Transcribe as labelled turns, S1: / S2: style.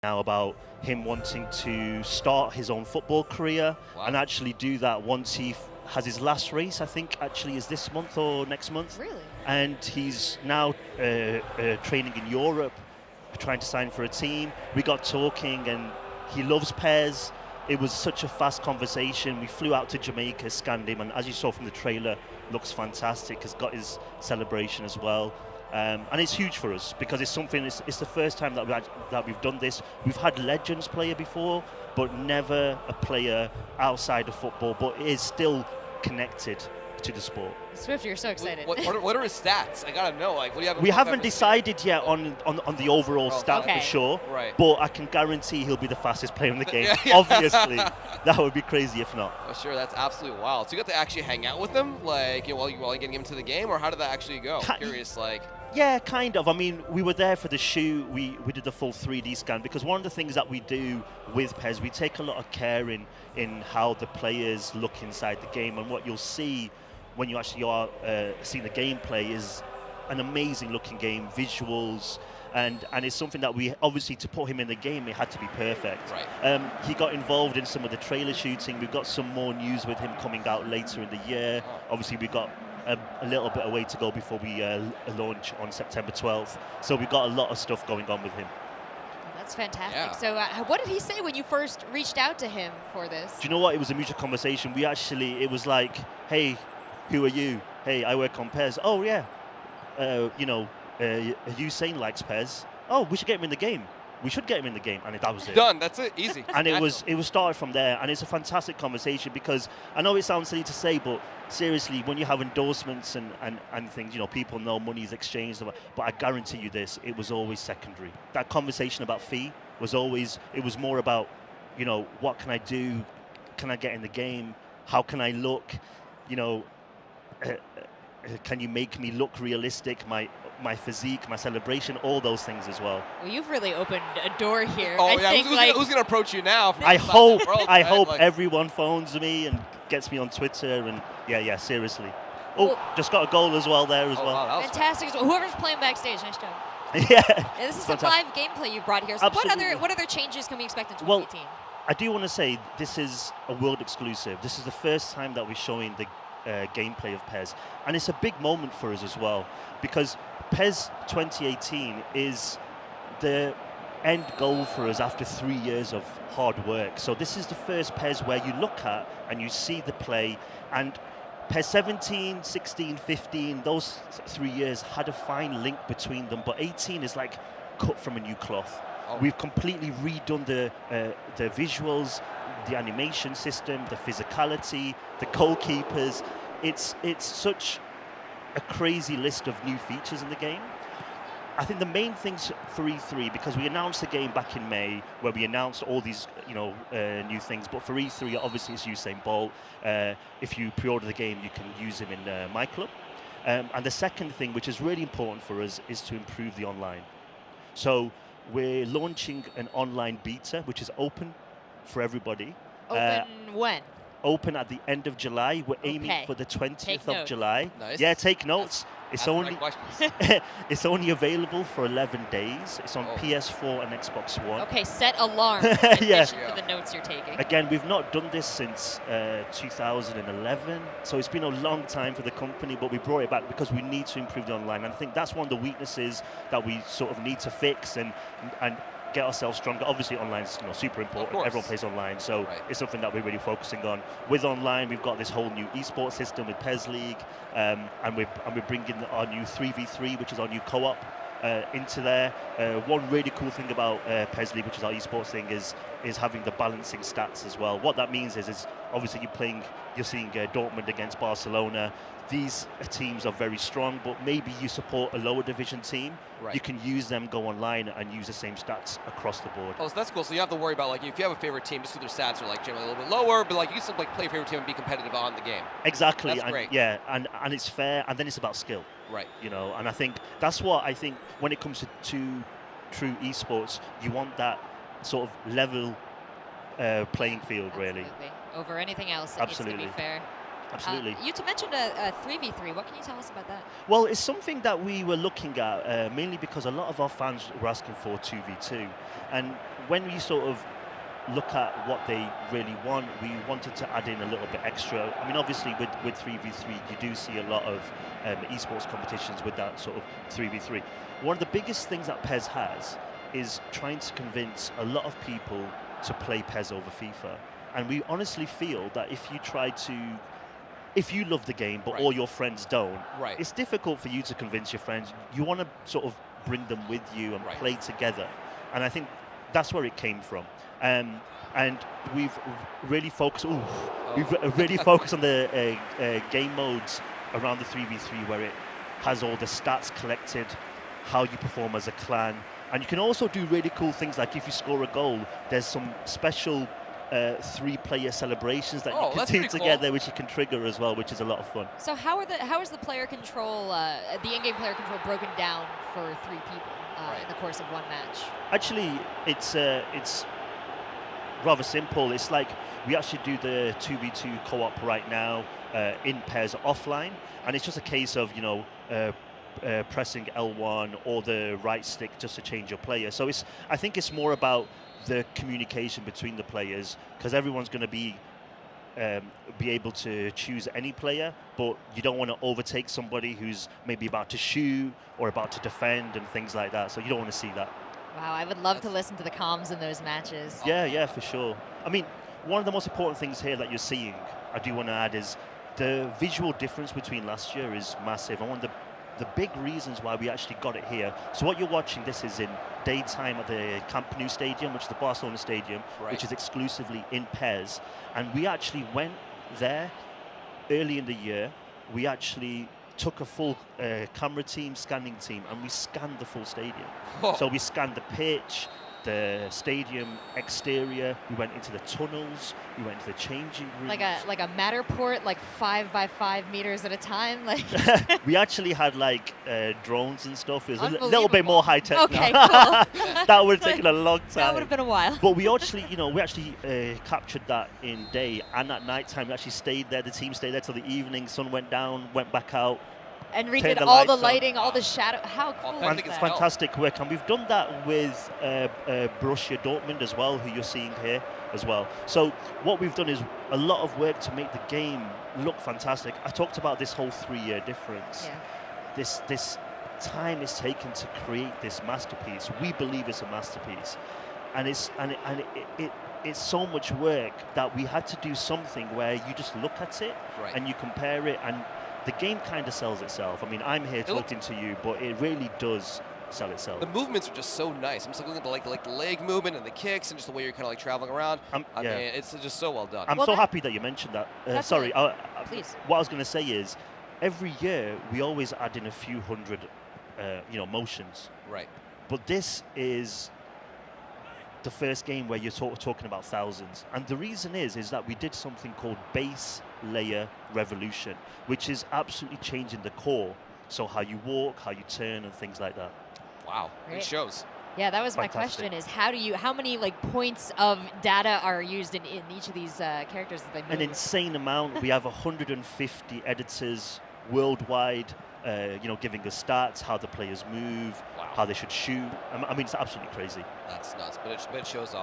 S1: now about him wanting to start his own football career and actually do that once he has his last race. I think actually is this month or next month.
S2: Really?
S1: And he's now training in Europe, trying to sign for a team. We got talking, and he loves Pes. It was such a fast conversation. We flew out to Jamaica, scanned him, and as you saw from the trailer, looks fantastic. Has got his celebration as well. And it's huge for us because it's something. It's the first time that we've done this. We've had legends player before, but never a player outside of football. But is still connected to the sport.
S2: Swift, you're so excited.
S3: What are his stats? I gotta know. Like, what do you have?
S1: We haven't decided yet on the overall stat for sure.
S3: Right.
S1: But I can guarantee he'll be the fastest player in the game. Obviously, that would be crazy if not.
S3: Oh, sure, that's absolutely wild. So you got to actually hang out with him, like, while you're getting him to the game, or how did that actually go? I'm curious, like.
S1: Yeah, kind of. I mean, we were there for the shoot. We did the full 3D scan because one of the things that we do with Pes, we take a lot of care in how the players look inside the game, and what you'll see when you actually are seeing the gameplay is an amazing looking game, visuals, and it's something that we obviously, to put him in the game, it had to be perfect.
S3: Right.
S1: He got involved in some of the trailer shooting. We've got some more news with him coming out later in the year. Obviously, we've got a little bit of way to go before we launch on September 12th. So we've got a lot of stuff going on with him.
S2: That's fantastic.
S3: Yeah.
S2: So what did he say when you first reached out to him for this?
S1: Do you know what? It was a mutual conversation. It was like, hey, who are you? Hey, I work on Pes. Oh, yeah. Usain likes Pes. Oh, we should get him in the game. We should get him in the game, and that was it.
S3: Done. That's it. Easy.
S1: And it was started from there, and it's a fantastic conversation because I know it sounds silly to say, but seriously, when you have endorsements and things, people know money is exchanged. But I guarantee you this: it was always secondary. That conversation about fee was always. It was more about, what can I do? Can I get in the game? How can I look? Can you make me look realistic? My physique, my celebration, all those things as well.
S2: Well, you've really opened a door here.
S3: Oh, yeah. Who's gonna approach you now?
S1: I hope everyone phones me and gets me on Twitter, and yeah, seriously. Oh, just got a goal as well there as well.
S3: Wow,
S2: fantastic. Whoever's playing backstage, nice job.
S1: Yeah.
S2: This is some live gameplay you've brought here. So what other changes can we expect in 2018?
S1: Well, I do want to say this is a world exclusive. This is the first time that we're showing the gameplay of Pes, and it's a big moment for us as well because Pes 2018 is the end goal for us after 3 years of hard work. So this is the first Pes where you look at and you see the play, and Pes 17, 16, 15, those 3 years had a fine link between them, but 18 is like cut from a new cloth. We've completely redone the visuals, the animation system, the physicality, the goalkeepers. It's such a crazy list of new features in the game. I think the main things for E3, because we announced the game back in May, where we announced all these new things, but for E3, obviously it's Usain Bolt. If you pre-order the game, you can use him in My Club. And the second thing, which is really important for us, is to improve the online. So we're launching an online beta, which is open for everybody.
S2: Open when?
S1: Open at the end of July. We're aiming for the 20th of July.
S3: Nice.
S1: Yeah, take notes. It's only it's only available for 11 days. It's on PS4 and Xbox One.
S2: Okay, set alarm for the notes you're taking.
S1: Again, we've not done this since 2011, so it's been a long time for the company, but we brought it back because we need to improve the online. And I think that's one of the weaknesses that we sort of need to fix and get ourselves stronger. Obviously, online is super important. Everyone plays online, so it's something that we're really focusing on. With online, we've got this whole new esports system with Pes League, and we're bringing our new 3v3, which is our new co-op, into there. One really cool thing about Pes League, which is our esports thing, is having the balancing stats as well. What that means is obviously you're seeing Dortmund against Barcelona. These teams are very strong, but maybe you support a lower division team. You can use them, go online, and use the same stats across the board.
S3: Oh, so that's cool. So you have to worry about, like, if you have a favorite team, just because their stats are generally a little bit lower, but you can still play your favorite team and be competitive on the game.
S1: Exactly.
S3: That's great.
S1: Yeah, and it's fair, and then it's about skill.
S3: Right.
S1: And I think that's what I think when it comes to true esports, you want that sort of level playing field, really.
S2: Over anything else, it needs to be fair.
S1: Absolutely.
S2: You mentioned a 3v3. What can you tell us about that?
S1: Well, it's something that we were looking at mainly because a lot of our fans were asking for 2v2. And when we sort of look at what they really want, we wanted to add in a little bit extra. I mean, obviously with 3v3, you do see a lot of esports competitions with that sort of 3v3. One of the biggest things that PES has is trying to convince a lot of people to play PES over FIFA. And we honestly feel that if you love the game, but all your friends don't, it's difficult for you to convince your friends. You want to sort of bring them with you and play together. And I think that's where it came from. And we've really focused. We've really focused on the game modes around the 3v3, where it has all the stats collected, how you perform as a clan, and you can also do really cool things like if you score a goal, there's some special 3-player celebrations that you can do together, which you can trigger as well, which is a lot of fun.
S2: So how is the player control, the in-game player control, broken down for 3 people in the course of one match?
S1: Actually, it's rather simple. It's like we actually do the 2v2 co-op right now in PES offline, and it's just a case of pressing L1 or the right stick just to change your player. So I think it's more about the communication between the players, because everyone's going to be able to choose any player, but you don't want to overtake somebody who's maybe about to shoot or about to defend and things like that. So you don't want to see that.
S2: Wow, I would love to listen to the comms in those matches.
S1: Yeah, for sure. I mean, one of the most important things here that you're seeing, I do want to add, is the visual difference between last year is massive. And one of the big reasons why we actually got it here. So what you're watching, this is in daytime at the Camp Nou Stadium, which is the Barcelona Stadium, which is exclusively in PES. And we actually went there early in the year. We actually took a full camera team, scanning team, and we scanned the full stadium. So we scanned the pitch, the stadium exterior, we went into the tunnels, we went into the changing rooms.
S2: Like a Matterport, like 5 by 5 meters at a time? Like
S1: we actually had like drones and stuff. It was a little bit more high tech.
S2: Okay,
S1: now.
S2: cool.
S1: That would have taken a long time.
S2: That would have been a while.
S1: But we actually, captured that in day, and at night time we actually stayed there. The team stayed there till the evening. Sun went down, went back out.
S2: And redid all the lighting, all the shadow. How cool is that?
S1: It's fantastic work, and we've done that with Borussia Dortmund as well, who you're seeing here as well. So what we've done is a lot of work to make the game look fantastic. I talked about this whole 3-year difference. Yeah. This time is taken to create this masterpiece. We believe it's a masterpiece, and it's so much work that we had to do something where you just look at it and you compare it, and the game kind of sells itself. I mean, I'm here talking to you, but it really does sell itself.
S3: The movements are just so nice. I'm just looking at the leg movement and the kicks and just the way you're kind of like traveling around. I mean, it's just so well done.
S1: I'm so happy that you mentioned that. Sorry,
S2: please.
S1: What I was going to say is, every year we always add in a few hundred, motions.
S3: Right.
S1: But this is the first game where you're talking about thousands, and the reason is that we did something called base layer revolution, which is absolutely changing the core, so how you walk, how you turn, and things like that.
S3: Wow, it shows.
S2: Yeah, that was my question: is how many like points of data are used in each of these characters that they move?
S1: An insane amount. We have 150 editors worldwide, giving us stats, how the players move, how they should shoot. I mean, it's absolutely crazy.
S3: That's nuts, but it shows off.